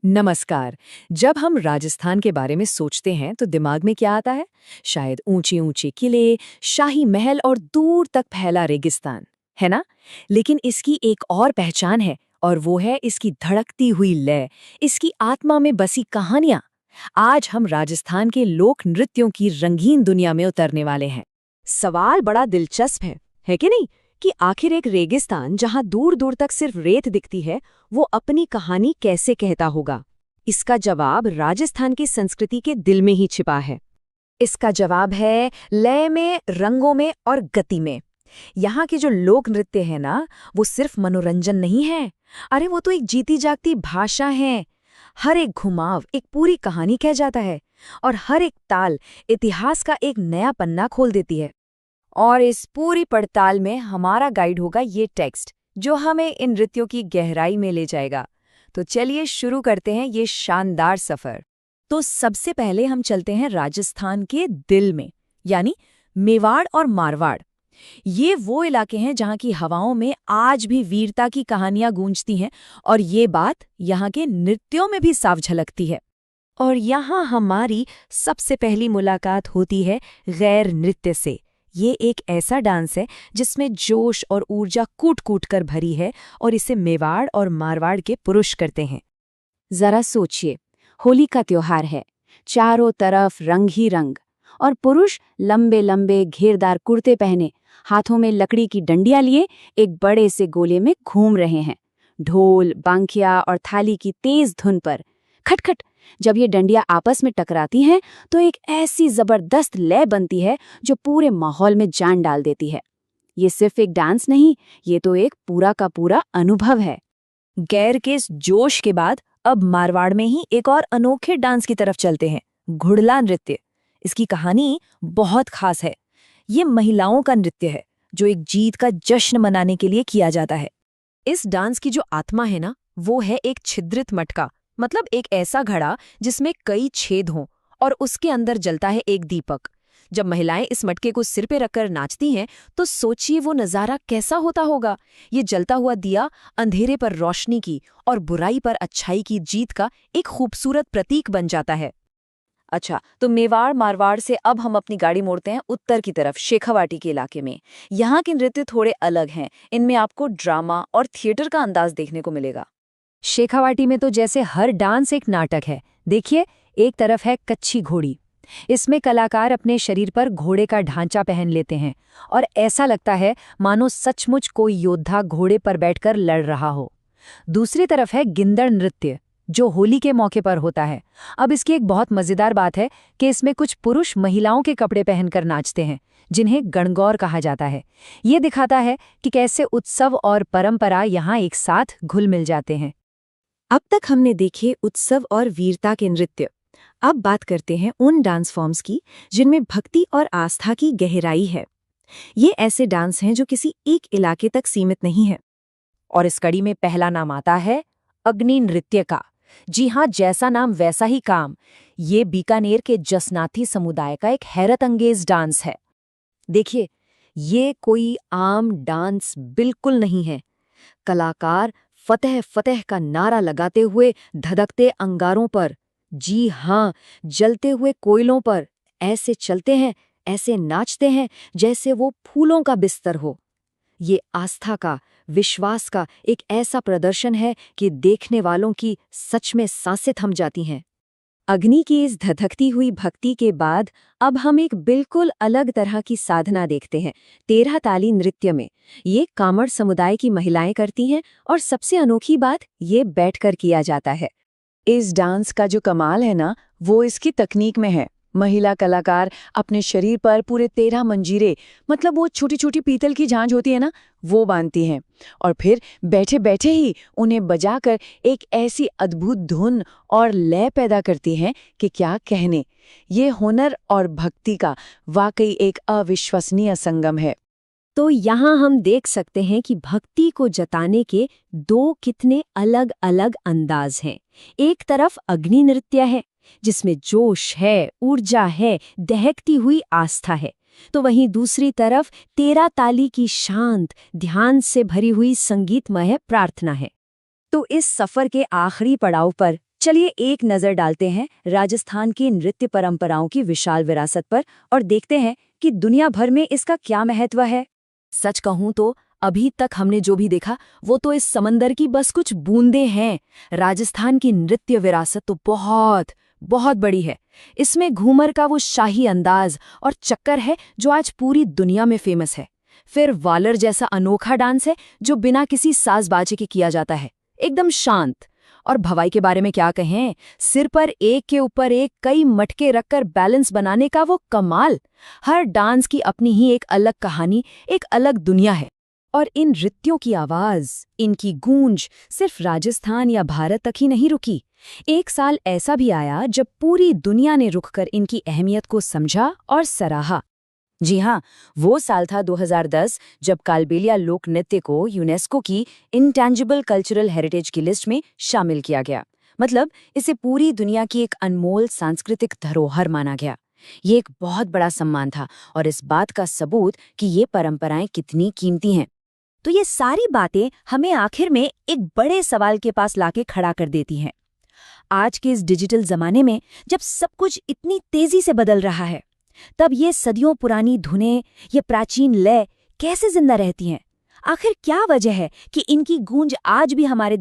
नमस्कार। जब हम राजस्थान के बारे में सोचते हैं तो दिमाग में क्या आता है? शायद ऊंचे ऊंचे किले, शाही महल और दूर तक फैला रेगिस्तान, है ना? लेकिन इसकी एक और पहचान है और वो है इसकी धड़कती हुई लय, इसकी आत्मा में बसी कहानियां। आज हम राजस्थान के लोक नृत्यों की रंगीन दुनिया में उतरने वाले हैं। सवाल बड़ा दिलचस्प है कि नहीं? कि आखिर एक रेगिस्तान जहां दूर दूर तक सिर्फ रेत दिखती है, वो अपनी कहानी कैसे कहता होगा? इसका जवाब राजस्थान की संस्कृति के दिल में ही छिपा है। इसका जवाब है लय में, रंगों में और गति में। यहाँ के जो लोक नृत्य है ना, वो सिर्फ मनोरंजन नहीं है। अरे वो तो एक जीती जागती भाषा है। हर एक घुमाव एक पूरी कहानी कह जाता है और हर एक ताल इतिहास का एक नया पन्ना खोल देती है। और इस पूरी पड़ताल में हमारा गाइड होगा ये टेक्स्ट, जो हमें इन नृत्यों की गहराई में ले जाएगा। तो चलिए शुरू करते हैं ये शानदार सफर। तो सबसे पहले हम चलते हैं राजस्थान के दिल में, यानी मेवाड़ और मारवाड़। ये वो इलाके हैं जहाँ की हवाओं में आज भी वीरता की कहानियां गूंजती हैं और ये बात यहाँ के नृत्यों में भी साफ झलकती है। और यहाँ हमारी सबसे पहली मुलाकात होती है गैर नृत्य से। ये एक ऐसा डांस है जिसमें जोश और ऊर्जा कूट कूट कर भरी है और इसे मेवाड़ और मारवाड़ के पुरुष करते हैं। जरा सोचिए, होली का त्योहार है, चारों तरफ रंग ही रंग, और पुरुष लंबे लंबे घेरदार कुर्ते पहने, हाथों में लकड़ी की डंडियां लिए एक बड़े से गोले में घूम रहे हैं। ढोल, बांखिया और थाली की तेज धुन पर खटखट जब ये डंडियां आपस में टकराती हैं तो एक ऐसी जबरदस्त लय बनती है जो पूरे माहौल में जान डाल देती है। ये सिर्फ एक डांस नहीं, ये तो एक पूरा का पूरा अनुभव है। गैर के इस जोश के बाद अब मारवाड़ में ही एक और अनोखे डांस की तरफ चलते हैं, घुड़ला नृत्य। इसकी कहानी बहुत खास है। ये महिलाओं का नृत्य है जो एक जीत का जश्न मनाने के लिए किया जाता है। इस डांस की जो आत्मा है ना, वो है एक छिद्रित मटका, मतलब एक ऐसा घड़ा जिसमें कई छेद हों और उसके अंदर जलता है एक दीपक। जब महिलाएं इस मटके को सिर पे रखकर नाचती हैं तो सोचिए वो नज़ारा कैसा होता होगा। ये जलता हुआ दिया अंधेरे पर रोशनी की और बुराई पर अच्छाई की जीत का एक खूबसूरत प्रतीक बन जाता है। अच्छा, तो मेवाड़ मारवाड़ से अब हम अपनी गाड़ी मोड़ते हैं उत्तर की तरफ, शेखावाटी के इलाके में। यहाँ के नृत्य थोड़े अलग हैं। इनमें आपको ड्रामा और थिएटर का अंदाज देखने को मिलेगा। शेखावाटी में तो जैसे हर डांस एक नाटक है। देखिए, एक तरफ है कच्ची घोड़ी। इसमें कलाकार अपने शरीर पर घोड़े का ढांचा पहन लेते हैं और ऐसा लगता है मानो सचमुच कोई योद्धा घोड़े पर बैठकर लड़ रहा हो। दूसरी तरफ है गिंदड़ नृत्य, जो होली के मौके पर होता है। अब इसकी एक बहुत मजेदार बात है कि इसमें कुछ पुरुष महिलाओं के कपड़े पहनकर नाचते हैं, जिन्हें गणगौर कहा जाता है। ये दिखाता है कि कैसे उत्सव और परंपरा यहाँ एक साथ घुल मिल जाते हैं। अब तक हमने देखे उत्सव और वीरता के नृत्य। अब बात करते हैं उन डांस फॉर्म्स की जिनमें भक्ति और आस्था की गहराई है। ये ऐसे डांस हैं जो किसी एक इलाके तक सीमित नहीं है। और इस कड़ी में पहला नाम आता है अग्नि नृत्य का। जी हाँ, जैसा नाम वैसा ही काम। ये बीकानेर के जसनाथी समुदाय का एक हैरत अंगेज डांस है। देखिए, ये कोई आम डांस बिल्कुल नहीं है। कलाकार फतेह फतेह का नारा लगाते हुए धधकते अंगारों पर, जी हाँ, जलते हुए कोयलों पर ऐसे चलते हैं, ऐसे नाचते हैं जैसे वो फूलों का बिस्तर हो। ये आस्था का, विश्वास का एक ऐसा प्रदर्शन है कि देखने वालों की सच में सांसें थम जाती हैं। अग्नि की इस धधकती हुई भक्ति के बाद अब हम एक बिल्कुल अलग तरह की साधना देखते हैं, 13 ताली नृत्य में। ये कामड़ समुदाय की महिलाएं करती हैं और सबसे अनोखी बात, ये बैठकर किया जाता है। इस डांस का जो कमाल है ना, वो इसकी तकनीक में है। महिला कलाकार अपने शरीर पर पूरे 13 मंजीरे, मतलब वो छोटी छोटी पीतल की झांझ होती है ना, वो बांधती हैं और फिर बैठे बैठे ही उन्हें बजाकर एक ऐसी अद्भुत धुन और लय पैदा करती हैं कि क्या कहने। ये हुनर और भक्ति का वाकई एक अविश्वसनीय संगम है। तो यहाँ हम देख सकते हैं कि भक्ति को जताने के दो कितने अलग अलग अंदाज हैं। एक तरफ अग्नि नृत्य है जिसमें जोश है, ऊर्जा है, दहकती हुई आस्था है, तो वहीं दूसरी तरफ 13 ताली की शांत, ध्यान से भरी हुई संगीतमय प्रार्थना है। तो इस सफर के आखिरी पड़ाव पर चलिए एक नज़र डालते हैं राजस्थान की नृत्य परंपराओं की विशाल विरासत पर और देखते हैं कि दुनिया भर में इसका क्या महत्व है। सच कहूं तो अभी तक हमने जो भी देखा वो तो इस समंदर की बस कुछ बूंदें हैं। राजस्थान की नृत्य विरासत तो बहुत बहुत बड़ी है। इसमें घूमर का वो शाही अंदाज और चक्कर है जो आज पूरी दुनिया में फेमस है। फिर वालर जैसा अनोखा डांस है जो बिना किसी साजबाजे के किया जाता है, एकदम शांत। और भवाई के बारे में क्या कहें, सिर पर एक के ऊपर एक कई मटके रखकर बैलेंस बनाने का वो कमाल। हर डांस की अपनी ही एक अलग कहानी, एक अलग दुनिया है। और इन नृत्यों की आवाज, इनकी गूंज सिर्फ राजस्थान या भारत तक ही नहीं रुकी। एक साल ऐसा भी आया जब पूरी दुनिया ने रुककर इनकी अहमियत को समझा और सराहा। जी हाँ, वो साल था 2010 जब कालबेलिया लोक नृत्य को यूनेस्को की इंटैंजिबल कल्चरल हेरिटेज की लिस्ट में शामिल किया गया। मतलब इसे पूरी दुनिया की एक अनमोल सांस्कृतिक धरोहर माना गया। ये एक बहुत बड़ा सम्मान था और इस बात का सबूत कि ये परंपराएं कितनी कीमती हैं। तो ये सारी बातें हमें आखिर में एक बड़े सवाल के पास लाके खड़ा कर देती हैं। आज के इस डिजिटल जमाने में जब सब कुछ इतनी तेजी से बदल रहा है, तब ये सदियों पुरानी धुनें, ये प्राचीन लय कैसे जिंदा रहती हैं? आखिर क्या वजह है कि इनकी गूंज आज भी हमारे